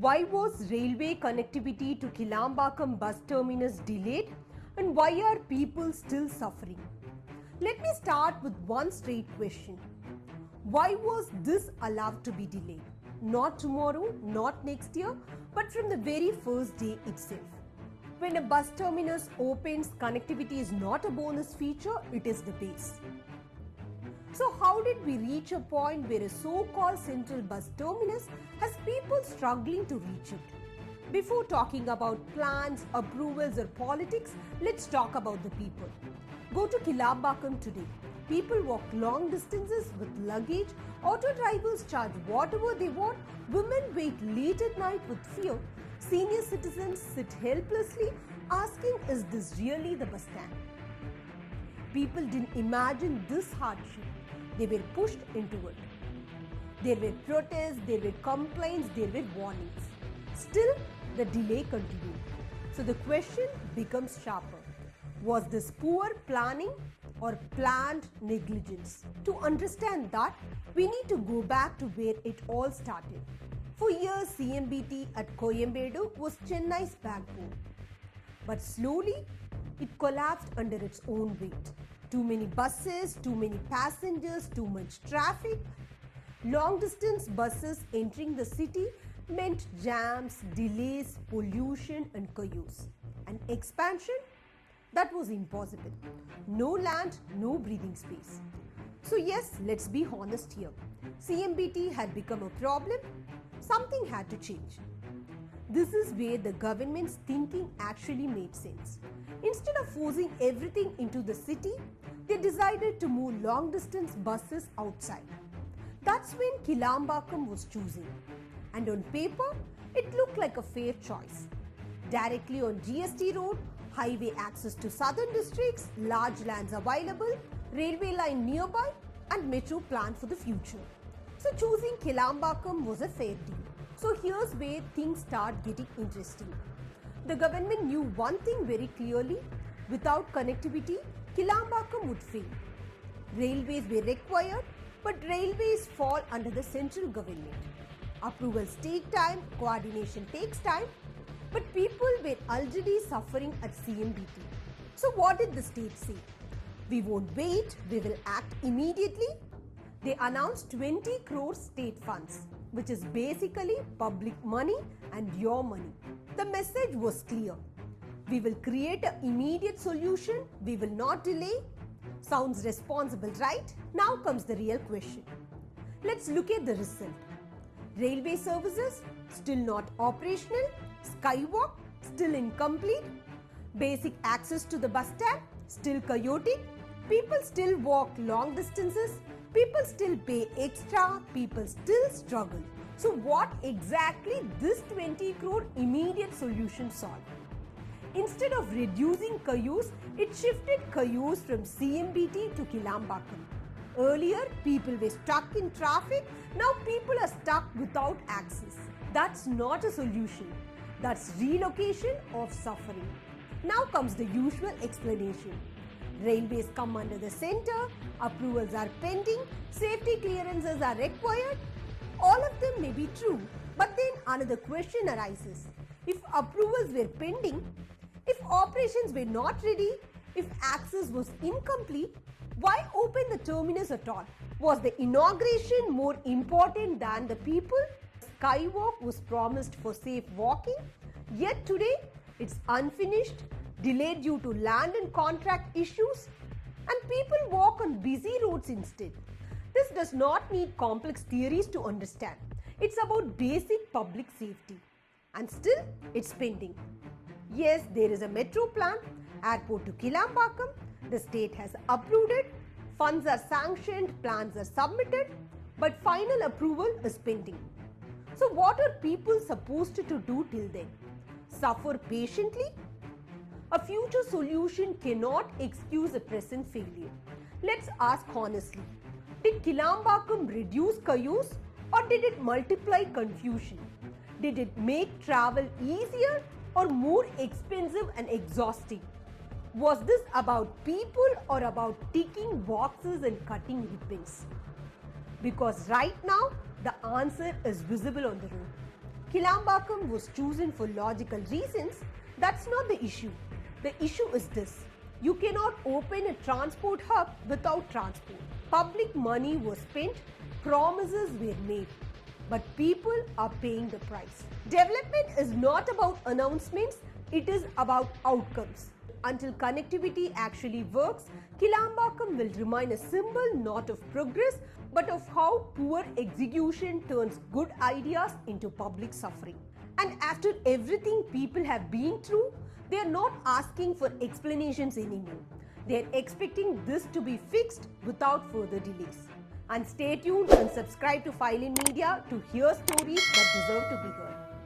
Why was railway connectivity to Kilambakkam bus terminus delayed, and why are people still suffering? Let me start with one straight question. Why was this allowed to be delayed? Not tomorrow, not next year, but from the very first day itself. When a bus terminus opens, connectivity is not a bonus feature, it is the base. So how did we reach a point where a so-called central bus terminus has people struggling to reach it? Before talking about plans, approvals or politics, let's talk about the people. Go to Kilambakkam today. People walk long distances with luggage, auto drivers charge whatever they want, women wait late at night with fear, senior citizens sit helplessly asking, is this really the bus stand? People didn't imagine this hardship. They were pushed into it. There were protests, there were complaints, there were warnings. Still, the delay continued. So the question becomes sharper. Was this poor planning or planned negligence? To understand that, we need to go back to where it all started. For years, KMBT at Coimbatore was Chennai's backbone. But slowly, it collapsed under its own weight. Too many buses, too many passengers, too much traffic. Long distance buses entering the city meant jams, delays, pollution and chaos. And expansion? That was impossible. No land, no breathing space. So yes, let's be honest here. KMBT had become a problem. Something had to change. This is where the government's thinking actually made sense. Instead of forcing everything into the city, they decided to move long-distance buses outside. That's when Kilambakkam was chosen. And on paper, it looked like a fair choice. Directly on GST road, highway access to southern districts, large lands available, railway line nearby, and metro planned for the future. So choosing Kilambakkam was a fair deal. So here's where things start getting interesting. The government knew one thing very clearly: without connectivity, Kilambakkam would fail. Railways were required, but railways fall under the central government. Approvals take time, coordination takes time, but people were already suffering at KMBT. So what did the state say? We won't wait, we will act immediately. They announced 20 crores state funds, which is basically public money and your money. The message was clear. We will create an immediate solution. We will not delay. Sounds responsible, right? Now comes the real question. Let's look at the result. Railway services still not operational. Skywalk still incomplete. Basic access to the bus stand still chaotic. People still walk long distances. People still pay extra. People still struggle. So what exactly this 20 crore immediate solution solved? Instead of reducing chaos, it shifted chaos from KMBT to Kilambakkam. Earlier, people were stuck in traffic. Now people are stuck without access. That's not a solution. That's relocation of suffering. Now comes the usual explanation. Railways come under the center, approvals are pending, safety clearances are required. All of them may be true, but then another question arises. If approvals were pending, if operations were not ready, if access was incomplete, why open the terminus at all? Was the inauguration more important than the people? Skywalk was promised for safe walking, yet today it's unfinished, delayed due to land and contract issues, and people walk on busy roads instead. This does not need complex theories to understand. It's about basic public safety. And still, it's pending. Yes, there is a metro plan, airport to Kilambakkam, the state has approved it, funds are sanctioned, plans are submitted, but final approval is pending. So what are people supposed to do till then? Suffer patiently? A future solution cannot excuse a present failure. Let's ask honestly. Did Kilambakkam reduce chaos or did it multiply confusion? Did it make travel easier or more expensive and exhausting? Was this about people or about ticking boxes and cutting ribbons? Because right now, the answer is visible on the road. Kilambakkam was chosen for logical reasons, that's not the issue. The issue is this: you cannot open a transport hub without transport. Public money was spent, promises were made, but people are paying the price. Development is not about announcements, it is about outcomes. Until connectivity actually works, Kilambakkam will remain a symbol not of progress but of how poor execution turns good ideas into public suffering. And after everything people have been through, they are not asking for explanations anymore. They are expecting this to be fixed without further delays. And stay tuned and subscribe to File in Media to hear stories that deserve to be heard.